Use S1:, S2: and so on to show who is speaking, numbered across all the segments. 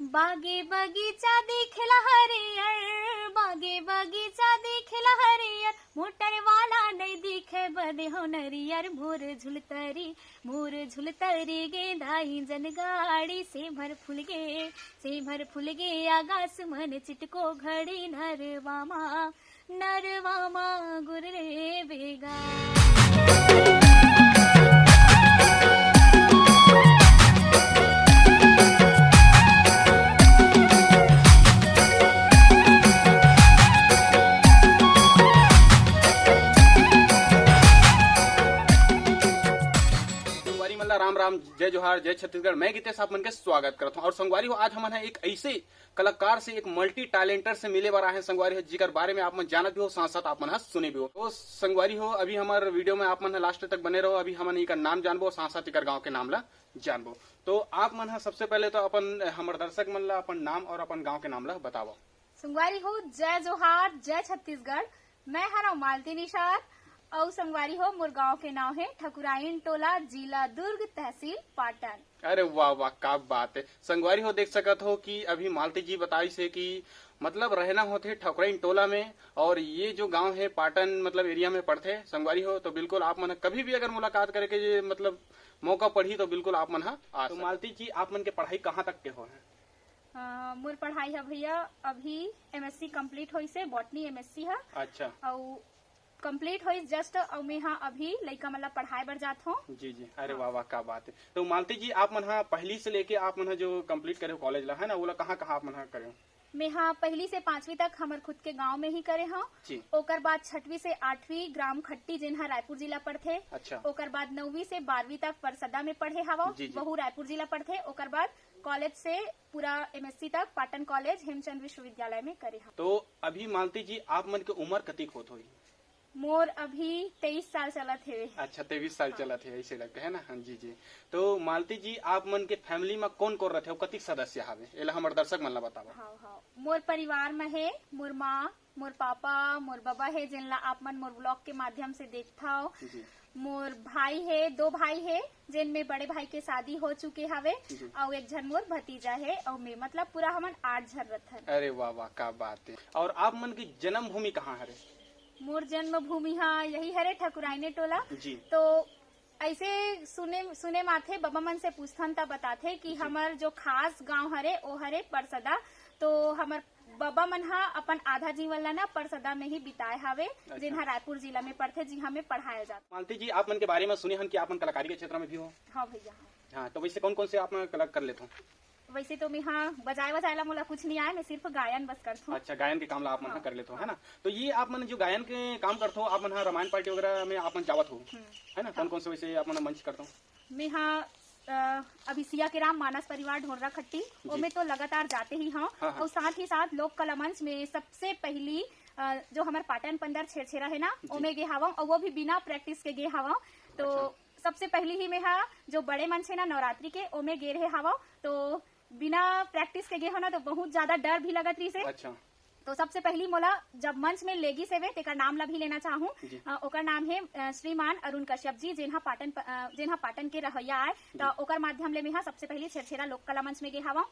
S1: बागे बगीचा दिखला हरियर, बागे बगीचा दिखला हरियर, मोटर वाला नहीं दिखे बदे हो नरियर। मोर झुलतरी गेंदाई जन गाड़ी से भर फूल गे आगास मन चिटको घड़ी नरवामा गुररे बेगा।
S2: राम राम, जय जोहार, जय छत्तीसगढ़। मैं गीतेश आप मन के स्वागत करता हूँ। और संगवारी हो, आज हमन एक ऐसे कलाकार से, एक मल्टी टैलेंटर से मिले बार है संगवारी हो, जिकर बारे में आप मन जानत भी हो, साथ साथ आप मन सुने भी हो। तो संगवारी हो, अभी हमारे वीडियो में आप मन लास्ट तक बने रहो। अभी हमन इकर नाम जानबो, साथ साथ इकर गाँव के नाम ला जानबो। तो आप मन सबसे पहले तो अपन हमारे दर्शक मन ला अपन नाम और अपन गाँव के नाम ला बताओ।
S1: संगवारी हो, जय जोहार, जय छत्तीसगढ़। मैं हरा मालती निषाद और संगवारी हो, मोर गाँव के नाम है ठकुराइन टोला, जिला दुर्ग, तहसील पाटन।
S2: अरे वाह वाह, क्या बात है। संगवारी हो, देख सकत हो कि अभी मालती जी बताई से कि मतलब रहना होते ठकुराइन टोला में, और ये जो गांव है पाटन मतलब एरिया में पड़ते संगवारी हो। तो बिल्कुल आप मन कभी भी अगर मुलाकात करे के मतलब मौका पड़ी तो बिल्कुल आप मन आ। तो मालती जी, आप मन के पढ़ाई कहाँ तक के हो है?
S1: मोर पढ़ाई है भैया, अभी MSc कंप्लीट हुई से, बॉटनी MSc है।
S2: अच्छा।
S1: और कंप्लीट हुई जस्ट, और मैं हाँ अभी लड़का मतलब पढ़ाई बढ़ जात हूँ।
S2: जी जी, अरे वाह वाह, क्या बात है। तो मालती जी, आप मन पहली से लेके आप मन जो कंप्लीट करे कॉलेज ला है ना, वो कहाँ कहाँ आप मन करे?
S1: मैं हाँ पहली से 5वीं तक हमार खुद के गांव में ही करे हाँ। ओकर बाद 6वीं से 8वीं ग्राम खट्टी जिन्हा रायपुर जिला पढ़ते।
S2: अच्छा।
S1: ओकर बाद 9वीं से 12वीं तक परसदा में पढ़े हवा, वहू रायपुर जिला पढ़ते। ओकर बाद कॉलेज से पूरा MSc तक पाटन कॉलेज हेमचंद विश्वविद्यालय में करे हाँ।
S2: तो अभी मालती जी, आप मन की उम्र कतिक होत हुई?
S1: मोर अभी 23 साल चलत है।
S2: अच्छा, 23 साल चलत है, ऐसे लगता है ना। हाँ जी जी। तो मालती जी, आप मन के फैमिली में कौन कौन रहते हो, कति सदस्य हावे, एला हमारे दर्शक मन ला बताओ।
S1: हाँ हाँ, मोर परिवार में है मोर माँ, मोर पापा, मोर बाबा है, जिनला आप मन मोर ब्लॉग के माध्यम से देखता हो। मोर भाई है, 2 भाई है, जिनमें बड़े भाई के शादी हो चुके हवे, और एक जन मोर भतीजा है, और मैं मतलब पूरा हमन 8 जन रहत।
S2: अरे वाह वाह, क्या बात है। और आप मन की जन्म भूमि कहाँ है?
S1: मोर जन्म भूमि हाँ यही हरे ठकुराइने टोला
S2: जी।
S1: तो ऐसे सुने माथे बाबा मन से पूछथन तब बताथे कि हमार जो खास गांव हरे ओ हरे परसदा। तो हमार बाबा मन हा अपन आधा जीवन ला ना परसदा में ही बिताए हावे। अच्छा। जिन्हा रायपुर जिला में पढ़ते, जिहा में पढ़ाया जाता।
S2: मालती जी, आप मन के बारे में सुने हन कि आप मन कलाकारी के क्षेत्र में भी हो?
S1: हाँ भैया।
S2: हाँ, तो वैसे कौन कौन से आप कला कर लेते हो?
S1: वैसे तो मैं हाँ बजाए मोला कुछ नहीं आया, मैं सिर्फ गायन बस करता हूँ।
S2: अच्छा, गायन के काम ला आप मन कर लेते हो, है ना। तो ये आप मन जो गायन के काम करते हो, आप मन रामायण पार्टी वगैरह में आप मन जावत हो, है ना। कौन कौन से वैसे आप मन मंच करते हो?
S1: मैं हाँ अभी सिया के राम मानस परिवार ढोलरा खट्टी में तो लगातार जाते ही हाँ। और साथ ही साथ लोक कला मंच में सबसे पहली जो हमारे पाटन पंदर छेड़ा है ना, ओमे गे हवा, और वो भी बिना प्रैक्टिस के गे हवा। तो सबसे पहली ही में हाँ जो बड़े मंच है ना नवरात्रि के, ओमे गे रहे हवा। तो बिना प्रैक्टिस के गे हो ना तो बहुत ज्यादा डर भी लगत रही से।
S2: अच्छा। तो
S1: सबसे पहली मोला जब मंच में लेगी सेवे तेकर नाम ला भी लेना चाहूँ। ओकर नाम है श्रीमान अरुण कश्यप जी, जिन्हा पाटन के रहैया आए। तो ओकर माध्यम ले मैं सबसे पहले छेड़ा लोक कला मंच में गे हवा,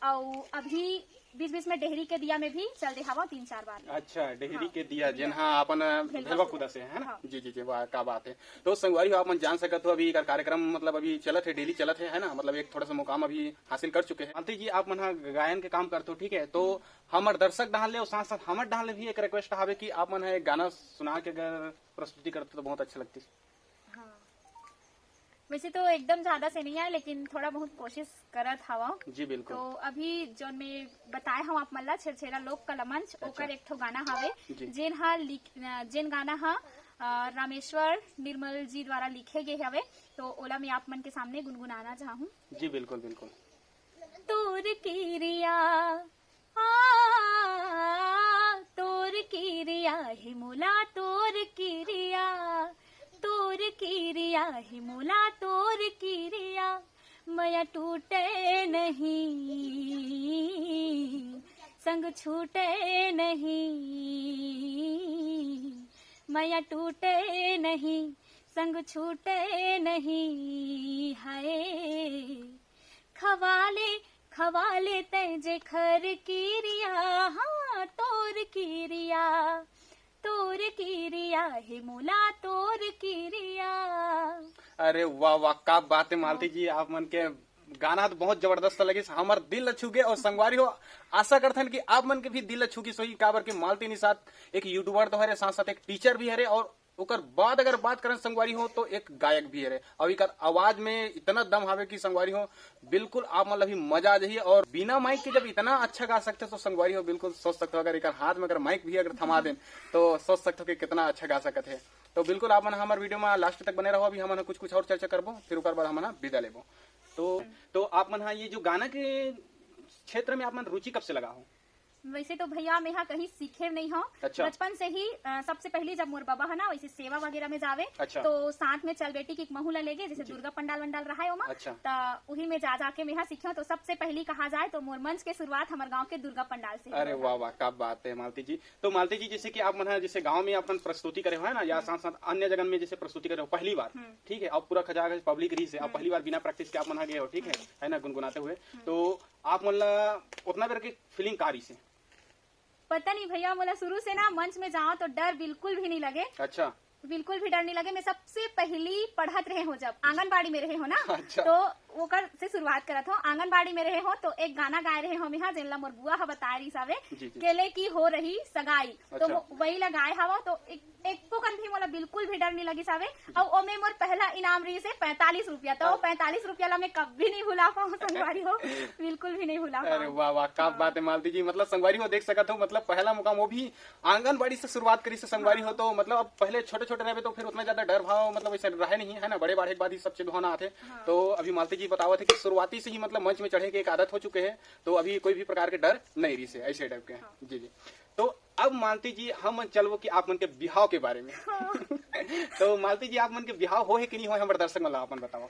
S1: और अभी बीच में डेहरी के दिया में भी चल दे हवा 3-4 बार।
S2: अच्छा, डेहरी के दिया जिन्हा अपन भेलवा खुदा से है ना। जी जी जी, वाह क्या बात है। तो संगवारी हो, आप मन जान सकत हो अभी कार्यक्रम मतलब अभी चलत है, डेली चलत है ना। मतलब एक थोड़ा सा मुकाम अभी हासिल कर चुके हैं। मालती जी, आप मन गायन के काम करते हो, ठीक है। तो हमारे दर्शक डाल ले और साथ साथ हमारे डाल ले भी एक रिक्वेस्ट हावे कि आप मन एक गाना सुना के अगर प्रस्तुति करते तो बहुत अच्छा लगती।
S1: हाँ, वैसे तो एकदम ज्यादा से नहीं है, लेकिन थोड़ा बहुत कोशिश करत हवा।
S2: जी बिल्कुल।
S1: तो अभी जो मैं बताए हूँ आप मल्ला छेड़ा लोक कला मंच। अच्छा। ओकर एक ठो गाना हावे, जिन गाना हा रामेश्वर निर्मल जी द्वारा लिखे गए हवे। तो ओला मैं आप मन के सामने गुनगुनाना चाहूँ।
S2: जी बिल्कुल बिल्कुल।
S1: तोर किरिया तोर किरिया ही मोला, तोर किरिया ही मोला, तोर किरिया मया टूटे नहीं, संग छूटे नहीं, मया टूटे नहीं, संग छूटे नहीं। हाय खवाले खवा लेते जे खर कीरिया, हाँ तोर कीरिया, तोर कीरिया हे मोला तोर कीरिया।
S2: अरे वाह वाह, का बात है मालती जी, आप मन के गाना तो बहुत जबरदस्त लगे, हमार दिल छू गए। और संगवारी हो आशा करथन कि आप मन के भी दिल छू की सोई, काबर के मालती निषाद एक यूट्यूबर तो हरे, साथ साथ एक टीचर भी हरे, और ओकर बाद अगर बात करें संगवारी हो तो एक गायक भी है। और एक आवाज में इतना दम हावे कि संगवारी हो बिल्कुल आप मतलब भी मजा आ जाइए। और बिना माइक के जब इतना अच्छा गा सकते हो तो संगवारी हो बिल्कुल सोच सकते हो, अगर एक हाथ में अगर माइक भी अगर थमा दें तो सोच सकते हो कि कितना अच्छा गा सकते हैं। तो बिल्कुल आप हमारे वीडियो में लास्ट तक बने रहो, अभी हम कुछ और चर्चा करबो, फिर ओकर बाद हम विदा लेबो। तो आप मन ये जो गाना के क्षेत्र में आप मन रुचि कब से लगा हो?
S1: वैसे तो भैया मैं यहाँ कहीं सीखे नहीं हूँ।
S2: अच्छा।
S1: बचपन से ही सबसे पहले जब मोर बाबा है ना वैसे सेवा वगैरह में जावे।
S2: अच्छा।
S1: तो साथ में चल बेटी की एक महू ला लेगे, जैसे दुर्गा पंडाल वंडाल रहा है वहाँ।
S2: अच्छा।
S1: तो वही में जा जाके मैं यहाँ सीखे। तो सबसे पहली कहा जाए तो मोर मंच के शुरुआत हमारे गाँव के दुर्गा पंडाल से।
S2: अरे वाह वाह, क्या बात है मालती जी। तो मालती जी जैसे कि आप मन जैसे गाँव में अपन प्रस्तुति करे हो है ना, या साथ साथ अन्य जगह में जैसे प्रस्तुति करे हो पहली बार, ठीक है, अब पूरा खजा पब्लिक रही से आप पहली बार बिना प्रैक्टिस के आप मन गए हो, ठीक है ना, गुनगुनाते हुए, तो आप मतलब उतना देर की फीलिंग कारी से?
S1: पता नहीं भैया, मोला शुरू से ना मंच में जाओ तो डर बिल्कुल भी नहीं लगे।
S2: अच्छा।
S1: बिल्कुल भी डर नहीं लगे। मैं सबसे पहली पढ़त रहे हो जब आंगनबाड़ी में रहे हो ना।
S2: अच्छा।
S1: तो वो कर से शुरुआत करत हो। आंगनबाड़ी में रहे हो तो एक गाना गाए रहे हो यहाँ, जिनला मोर बुआ बता रही सावे केले की हो रही सगाई।
S2: अच्छा।
S1: तो वही लगाए हवा। तो एक कन भी मोला बिल्कुल भी डर नहीं लगी सावे। और ओमे मोर पहला इनाम रही से 45 रुपया। तो 45 रुपया ला मैं कभी नहीं भुला पाऊँ संगवारी हो, बिल्कुल भी नहीं भुला पाऊँ।
S2: अरे वाह वाह, क्या बात है मालती जी। मतलब संगवारी हो देख सकते हो, मतलब पहला मुकाम वो भी आंगनबाड़ी से शुरुआत करी से संगवारी हो। तो मतलब अब पहले छोटे छोटे रहे तो फिर उतना ज्यादा डर भाव मतलब वैसे रहे नहीं है ना, बड़े बाढ़े के बाद ही सब चीज होना आते। तो अभी मालती जी बतावा थे कि शुरुआती से ही मतलब मंच में चढ़े के एक आदत हो चुके हैं, तो अभी कोई भी प्रकार के डर नहीं रही से, ऐसे टाइप के। जी जी। तो अब मालती जी हम चलबो कि आप मन के बिहाव के बारे में। तो मालती जी आप मन के बिहाव हो है कि नहीं हो, हमारे दर्शक मतलब अपन बताओ।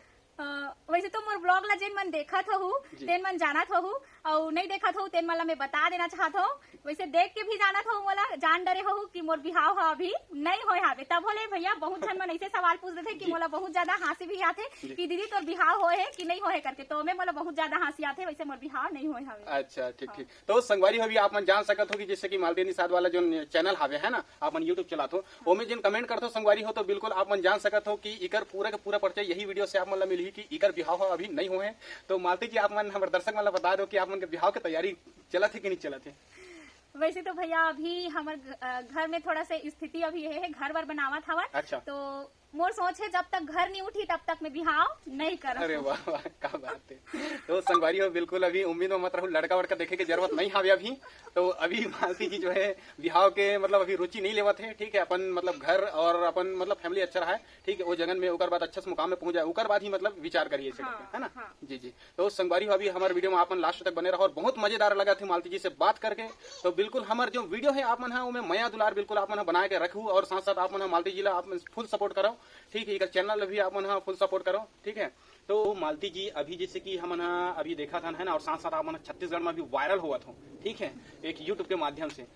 S1: वैसे तो मोर ब्लॉग ला जेन मन देखत हो तेन मन जानत हो, और नहीं देखत हो तेन मला मैं बता देना चाहत हो। वैसे देख के भी जानत हो, मोला जान डरे हो कि मोर बिहाव है अभी नहीं होए हावे। तब बोले भैया बहुत जन मन ऐसे सवाल पूछ रहे थे कि मोला बहुत ज्यादा हंसी भी आते कि दीदी तोर बिहाव होए है कि नहीं होए करके। तो मैं मोला बहुत ज्यादा हंसी आते, वैसे मोर बिहाव नहीं होए हावे।
S2: अच्छा ठीक ठीक। तो संगवारी हो भी आप मन जान सकत हो कि जैसे कि मालती निषाद वाला जो चैनल हावे है ना, आप मन यूट्यूब चलात हो, वो में जिन कमेंट करते हो संगवारी हो, तो बिल्कुल आप मन जान सकत हो कि इकर पूरा का पूरा परिचय यही वीडियो से आप मन मिली कि इकर बिहाव अभी नहीं हुए। तो मालती जी आप मन हमारे दर्शक मतलब बता दो कि आप मन के बिहाव की तैयारी चलत है कि नहीं चलत है?
S1: वैसे तो भैया अभी हमारे घर में थोड़ा सा स्थिति अभी है, घर वर बनावा था।
S2: अच्छा।
S1: तो मोर सोच है जब तक घर नहीं उठी तब तक मैं बिहाव नहीं कर।
S2: अरे वाह वाह, क्या बात है। तो संगवारी हो बिल्कुल अभी उम्मीद में मत रहो, लड़का वड़का देखे की जरूरत नहीं हावे अभी। तो अभी मालती जी जो है बिहाव के मतलब अभी रुचि नहीं लेवत है, ठीक है। अपन मतलब घर और अपन मतलब फैमिली अच्छा रहा है, ठीक है, वो जगन में ओकर बाद अच्छा से मुकाम में पहुंच जाए, ओकर बाद ही मतलब विचार करिए है ना। जी जी। तो संगवारी हो अभी हमारे वीडियो में आप लास्ट तक बने रहो, और बहुत मजेदार लगा थे मालती जी से बात करके। तो बिल्कुल हमारे जो वीडियो है आप मन है मया दुलार बिल्कुल आप मन बना के रखू, और साथ साथ आप मन मालती जी ला आप फुल सपोर्ट करो, ठीक है। चैनल भी आप मन फुल सपोर्ट करो, ठीक है। तो मालती जी अभी जैसे कि हम अभी देखा था है ना, और साथ साथ आप मन छत्तीसगढ़ में भी वायरल हुआ था, ठीक है, एक यूट्यूब के माध्यम से।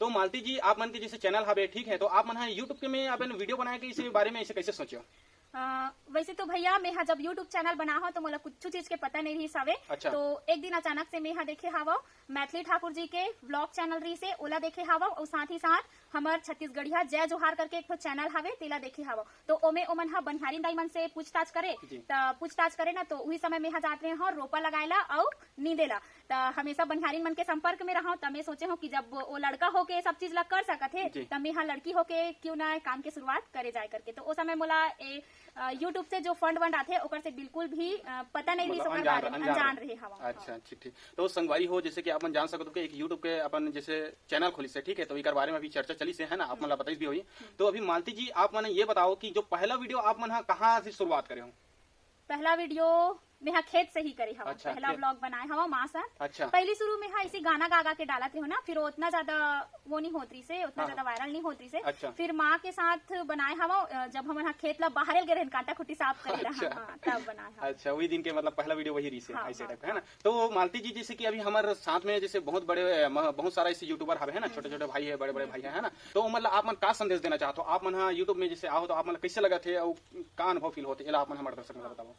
S2: तो मालती जी आप मन के जैसे चैनल हवे, ठीक है, तो आप मन यूट्यूब के में अपन वीडियो बनाए के इस बारे में ऐसे कैसे सोचे?
S1: वैसे तो भैया मैं जब यूट्यूब चैनल बना हो तो मोला कुछ चीज के पता नहीं रही सावे।
S2: अच्छा।
S1: तो एक दिन अचानक से मैं देखे हवा मैथिली ठाकुर जी के व्लॉग चैनल रही से ओला देखे हवा, और साथ ही साथ हमार छत्तीसगढ़िया जय जोहार करके एक चैनल हवे तेला देखे हवा। तो ओमे ओमन हा बनिहारी दाई मन से पूछताछ करे, पूछताछ करे ना, तो वही समय में जाते रहे हो रोपा लगाएला और नींदेला। तो हमेशा बनिहारी मन के संपर्क में रहा। तो मैं सोचे हूँ कि जब वो लड़का होके सब चीज ला कर सकत है, तब मैं लड़की होके क्यों ना काम की शुरुआत करे जाए करके। तो उस समय मोला यूट्यूब से जो फंड वंड आते ओकर से बिल्कुल भी पता नहीं रही, अनजान रहे हवा।
S2: अच्छा ठीक ठीक। तो संगवारी हो जैसे कि आप जान सकते हो कि एक यूट्यूब के अपन जैसे चैनल खोली से, ठीक है, तो इकर बारे में अभी चर्चा चली से है ना, आप मन बताइए भी हुई। तो अभी मालती जी आप मन ये बताओ कि जो पहला वीडियो आप मन कहाँ से शुरुआत करे हो? पहला
S1: वीडियो मैं खेत से ही करी हवा।
S2: अच्छा,
S1: पहला व्लॉग बनाए हवा माँ साथ।
S2: अच्छा।
S1: पहली शुरू में इसी गाना गा के डालते हो ना, फिर उतना ज्यादा वो नहीं होती से, उतना ज्यादा वायरल नहीं होती से।
S2: अच्छा। फिर
S1: माँ के साथ बनाए हवा जब हम खेत ला बाहर गए कांटा खुट्टी साफ करे रहा, तब बनाए।
S2: अच्छा, वही दिन के मतलब पहला वीडियो वही रही से, ऐसे टाइप है ना। तो मालती जी जैसे कि अभी हमारे साथ में जैसे बहुत सारा ऐसे यूट्यूबर है ना, छोटे छोटे भाई है, बड़े बड़े भाई है ना। तो मतलब आप मन का संदेश देना चाहते हो? आप मन यूट्यूब में जैसे आओ तो आप मन कैसे लगा थे और का अनुभव फील होते, आप मन हमारे दर्शक बताओ।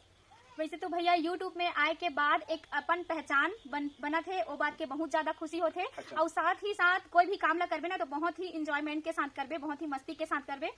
S1: वैसे तो भैया यूट्यूब में आए के बाद एक अपन पहचान बना थे, वो बात के बहुत ज्यादा खुशी होते।
S2: अच्छा।
S1: और साथ ही साथ कोई भी काम ला करबे ना तो बहुत ही इंजॉयमेंट के साथ करबे, बहुत ही मस्ती के साथ करबे।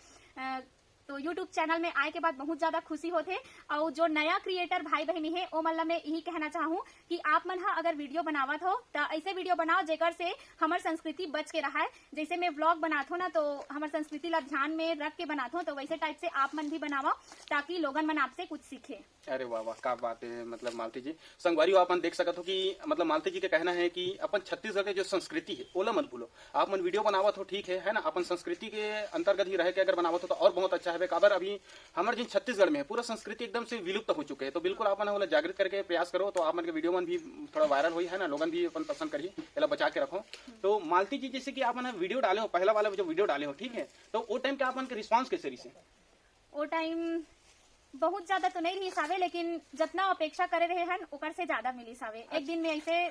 S1: तो यूट्यूब चैनल में आए के बाद बहुत ज्यादा खुशी होते। और जो नया क्रिएटर भाई बहनी है वो मतलब मैं यही कहना चाहूँ कि आप मन हा अगर वीडियो बनावत हो तो ऐसे वीडियो बनाओ जेकर से हमार संस्कृति बच के रहा है। जैसे मैं व्लॉग बनात हो ना तो हमार संस्कृति ला ध्यान में रख के बनात हो, तो वैसे टाइप से आप मन भी बनावा ताकि लोगन मन आपसे कुछ सीखे।
S2: अरे वाह वाह, क्या बात है। मतलब मालती जी संगवारी हो अपन देख सकत हो कि मतलब मालती जी के कहना है कि अपन छत्तीसगढ़ के जो संस्कृति है ओला मत भूलो। आप मन वीडियो बनावत हो ठीक है ना, अपन संस्कृति के अंतर्गत ही रह के अगर बनावत हो तो और बहुत अच्छा है। काबर अभी हमारे जिन छत्तीसगढ़ में है पूरा संस्कृति एकदम से विलुप्त हो चुके हैं, तो बिल्कुल आप मन जागृत करके प्रयास करो तो आप मन के वीडियो मन भी थोड़ा वायरल हुई है ना, लोगन भी अपन पसंद करिए, एला बचा के रखो। तो मालती जी जैसे कि आप मन वीडियो डाले हो, पहला वाला जो वीडियो डाले हो ठीक है, तो वो टाइम के आप मन के रिस्पॉन्स कैसे रही?
S1: वो टाइम बहुत ज्यादा तो नहीं रही सावे, लेकिन जितना अपेक्षा करे रहे हैं ओकर से ज्यादा मिली सावे। एक दिन में ऐसे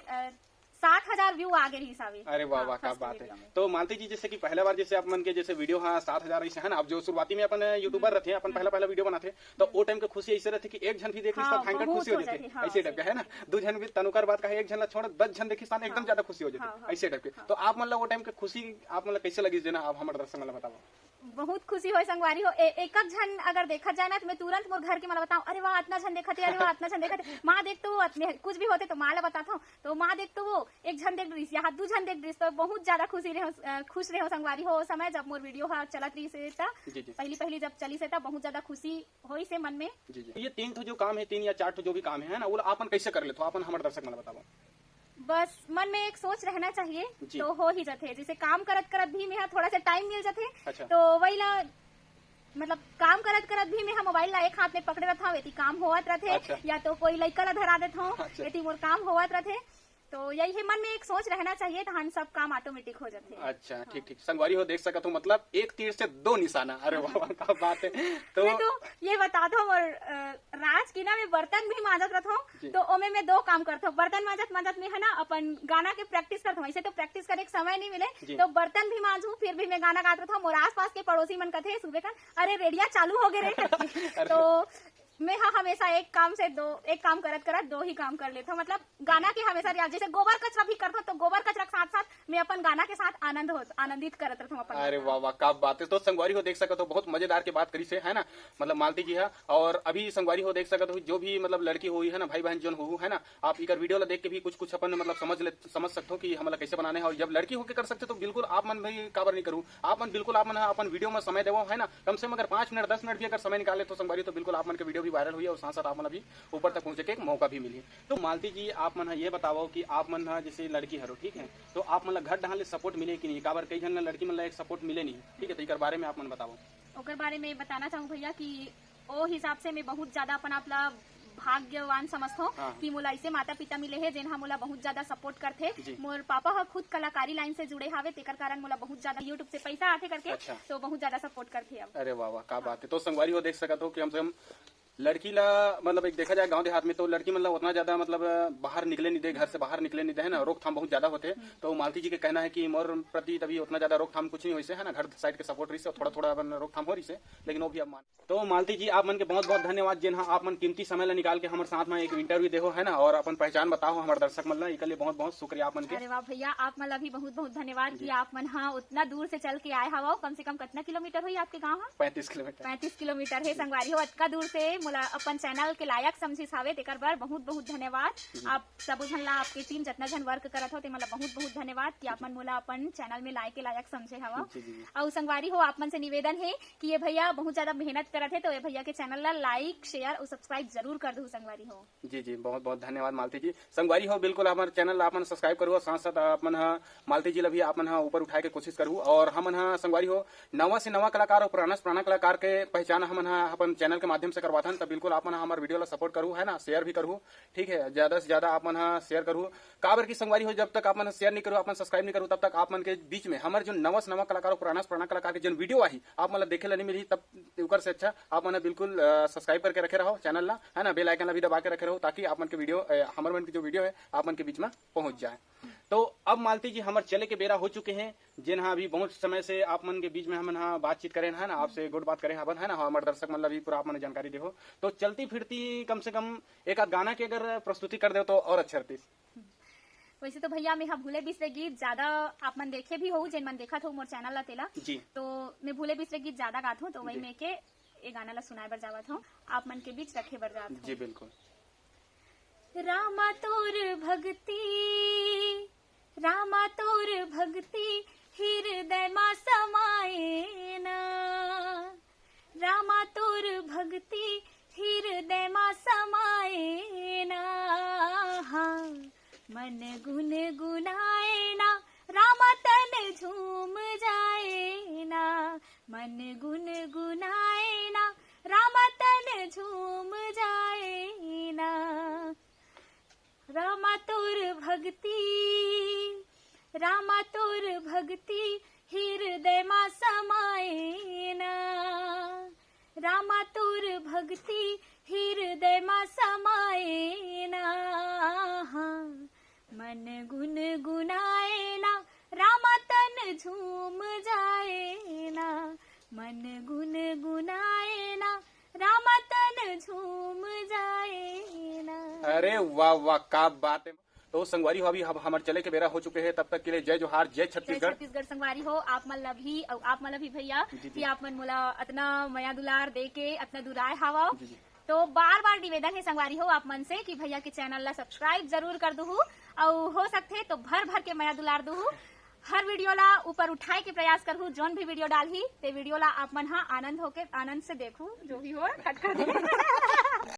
S1: 60,000 व्यू आगे रही सावे।
S2: अरे वाह वाह, क्या बात है। तो मालती जी जैसे कि पहला बार जैसे आप मन के जैसे वीडियो 7,000 ऐसे है ना, अब जो शुरुआती में अपन यूट्यूबर रहते हैं, अपन पहला वीडियो बनाते तो वो टाइम के खुशी ऐसे रहती कि एक जन भी देखी तो भयंकर खुशी हो जाती है, ऐसे टाइप का है ना। 2 जन भी तनुकर बात का है, एक जन छोड़ 10 जन देखी एकदम ज्यादा खुशी हो जाती है, ऐसे टाइप के। तो आप मतलब वो टाइम के खुशी आप मतलब कैसे लगी देना, आप हमारे दर्शक मतलब बताओ।
S1: बहुत खुशी हो संगवारी हो। एक जन अगर देखा जाए ना तो मैं तुरंत मोर घर के मतलब बताऊं, अरे वाह इतना जन देखते, अरे वाह इतना जन देखते। माँ देख तो वो कुछ भी होते तो माँ ला बताता हूँ, तो माँ देख तो वो एक जन देख रही, यहाँ 2 जन देख रही, तो बहुत ज्यादा खुश रहे संगवारी हो। समय जब मोर वीडियो चलत रही से पहली जब चली से बहुत ज्यादा खुशी हुई से मन में।
S2: ये 3 जो काम है, 3 या 4 जो भी काम है ना, वो अपन कैसे कर लेते हो, अपन हमारे दर्शक मतलब बताओ।
S1: बस मन में एक सोच रहना चाहिए तो हो ही जाते। जैसे काम करत करत भी मैं थोड़ा सा टाइम मिल जाते। अच्छा। तो वही ला मतलब काम करत करत भी मैं मोबाइल ला एक हाथ में पकड़े रहता हूँ, काम होवत रहते। अच्छा। या तो कोई लड़का ला धरा देता हूँ। अच्छा। मोर काम होवत रहते, तो यही है मन में एक सोच रहना चाहिए तो हम सब काम ऑटोमेटिक हो जाते हैं।
S2: अच्छा। हाँ। ठीक संगवारी हो देख सकते हो, मतलब एक तीर से 2 निशाना। अरे वाह क्या बात है। तो
S1: मैं तो ये बताता हूँ और राज की ना मैं बर्तन भी मांजत रहता हूँ, तो ओमे मैं 2 काम करता हूँ। बर्तन मांजत में है ना अपन गाना के प्रैक्टिस करता हूँ। ऐसे तो प्रैक्टिस करे समय नहीं मिले तो बर्तन भी मांजू फिर भी मैं गाना गाता रहता हूँ। और आस पास के पड़ोसी मन कहते सुबह का अरे रेडिया चालू हो गए रे। तो मैं हमेशा एक काम करत 2 ही काम कर लेता हूँ। मतलब गाना के हमेशा रियाज, जैसे गोबर कचरा भी करता हूँ तो गोबर कचरा के साथ साथ मैं अपन गाना के साथ आनंदित करत रहता हूँ।
S2: अरे वाह वाह क्या बात है। तो संगवारी हो देख सकते हो बहुत मजेदार की बात करी से है ना, मतलब मालती जी है। और अभी संगवारी हो देख सकते हो जो भी मतलब लड़की हुई है ना, भाई बहन जो हो है ना, आप इकर वीडियो ला देख के भी कुछ अपन मतलब समझ सकते हो कि हमारा कैसे बनाने है। और जब लड़की होकर कर सकते तो बिल्कुल आप मन भी काबर नहीं करूँ, आप मन बिल्कुल आप मन अपन वीडियो में समय देवो है ना, कम से कम अगर 5 मिनट 10 मिनट भी अगर समय निकाले तो संगवारी तो बिल्कुल आप मन के वीडियो भी वायरल हुई और साथ आप मन अभी ऊपर तक पहुंचे के एक मौका भी मिली। तो मालती जी आप मन ये बताओ कि आप मन जैसे लड़की हरो ठीक है, तो आप मतलब घर ढाले सपोर्ट मिले कि नहीं? काबर कई जन लड़की मतलब एक सपोर्ट मिले नहीं, ठीक है, तो इकर बारे में आप मन बताओ।
S1: ओकर बारे में बताना चाहूँ भैया कि ओ हिसाब से मैं बहुत ज्यादा अपन आपला भाग्यवान समझता हूँ। हाँ। कि मोला ऐसे माता पिता मिले है जिन मोला बहुत ज्यादा सपोर्ट करते। मोर पापा हा खुद कलाकारी लाइन से जुड़े हावे, तेकर कारण मोला बहुत ज्यादा यूट्यूब से पैसा आते करके। अच्छा। तो बहुत ज्यादा सपोर्ट करते अब।
S2: अरे वाह वाह क्या बात है। तो संगवारी हो देख सकते हो कि कम से कम लड़की ला मतलब एक देखा जाए गांव देहात में तो लड़की मतलब उतना ज्यादा मतलब बाहर निकले नहीं दे, घर से बाहर निकले नहीं दे है ना, रोकथाम बहुत ज्यादा होते हैं। तो मालती जी के कहना है कि मोर प्रति तभी उतना ज्यादा रोकथाम कुछ नहीं हुई से है ना, घर साइड के सपोर्ट रही से थोड़ा थोड़ा रोकथाम हो रही से, लेकिन वो भी अब मान। तो मालती जी आप मन के बहुत बहुत धन्यवाद जिन आप मन कीमती समय ला निकाल के हमारे साथ में एक इंटरव्यू देखो है ना, और अपन पहचान बताओ हमारे दर्शक मन के लिए बहुत बहुत शुक्रिया आप मन के।
S1: अरे वाह भैया आप मतलब भी बहुत बहुत धन्यवाद कि आप मन उतना दूर से चल के आए हवा। कम से कम कितना किलोमीटर हुई आपके गाँव?
S2: 35 किलोमीटर।
S1: 35 किलोमीटर है संगवारी हो, इतना दूर से मोला अपन चैनल के लायक समझी सावे, तेकर बार बहुत बहुत धन्यवाद। आप सब झन ला आपके टीम जितना जन वर्क करत हो ते मतलब बहुत बहुत धन्यवाद कि आप मन मोला अपन चैनल में लाए के लायक समझे हवा। और संगवारी हो आप मन से निवेदन है कि ये भैया बहुत ज्यादा मेहनत करत है, तो ये भैया के चैनल ला लाइक शेयर और सब्सक्राइब जरूर कर दो संगवारी हो।
S2: जी बहुत बहुत धन्यवाद मालती जी। संगवारी हो बिल्कुल हमारे चैनल आप सब्सक्राइब करो, साथ साथ आप मालती जी भी आप ऊपर उठाए के कोशिश करूँ। और हम संगवारी हो नवा से नवा कलाकार और पुराना से पुराना कलाकार के पहचान हम अपन चैनल के माध्यम से करवाता है, तो बिल्कुल आप हमारे वीडियो ला सपोर्ट करूँ है ना, शेयर भी करूँ, ठीक है, ज्यादा से ज्यादा आप मन शेयर करूँ। काबर की संगवारी हो जब तक आप मन शेयर नहीं करूँ, आप सब्सक्राइब नहीं करूँ, तब तक आप मन के बीच में हमारे जो नवा से नवा कलाकार और पुराना से पुराना कलाकार के जो वीडियो आई आप मतलब देखे ला नहीं मिली, तब ऊपर से अच्छा आप मन बिल्कुल सब्सक्राइब करके रखे रहो चैनल ला है ना, बेल आइकन ला भी दबा के रखे रहो ताकि आप मन के वीडियो हमारे मन की जो वीडियो है आप मन के बीच में पहुंच जाए। तो अब मालती जी हमारे चले के बेरा हो चुके हैं, जिन हाँ अभी बहुत समय से आप मन के बीच में हम हाँ बातचीत करें है ना, आपसे गुड बात करें हवन है ना, हमारे दर्शक मतलब भी पूरा आप मन जानकारी दे हो। तो चलती फिरती कम से कम एक आध गाना की अगर प्रस्तुति कर दे तो और अच्छा रहती।
S1: वैसे तो भैया मैं भूले बिसरे गीत ज्यादा आप मन देखे भी हो, जिन मन देखा हो मोर चैनल ला तेला
S2: जी,
S1: तो मैं भूले बिसरे गीत ज्यादा गात हूँ, तो वही
S2: जी।
S1: मैं के ये गाना ला सुनाए बर जावत हूँ, आप मन के बीच रखे बर जात
S2: जी बिल्कुल।
S1: रामा तोर भक्ति, रामा तोर भक्ति हृदय मा समाये ना, रामा तोर भक्ति हृदय मा समाये ना, हाँ मन गुन गुनाए ना, रामा तन झूम जाए ना, मन गुन गुनाए ना, रामा तन झूम जाए ना, रामा तोर भक्ति, रामा तोर भक्ति हृदय मा समाये ना, रामा तोर भक्ति हृदय मा समाये ना, हाँ मन गुन गुनाए ना, रामा तन झूम जाए ना, मन गुन गुनाए ना, रामा तन झूम जाए ना।
S2: अरे वाह वाह, क्या बात है। तो संगवारी हो अभी हमारे चले के बेरा हो चुके हैं, तब तक के लिए जय जोहार, जय
S1: जय
S2: छत्तीसगढ़।
S1: छत्तीसगढ़ संगवारी हो, आप मन भी और आप मन भी भैया
S2: जी, जी।
S1: कि आप मन मोला इतना मया दुलार दे के इतना दुराए हवा,
S2: जी, जी।
S1: तो बार बार निवेदन है संगवारी हो आप मन से कि भैया के चैनल ला सब्सक्राइब जरूर कर दू, और हो सकते तो भर भर के मया दुलार दू, हर वीडियो ला ऊपर उठाए के प्रयास करूँ, जोन भी वीडियो डाल ही ते वीडियो ला आप मन हाँ आनंद होके आनंद से देखू, जो भी हो कट कर दे।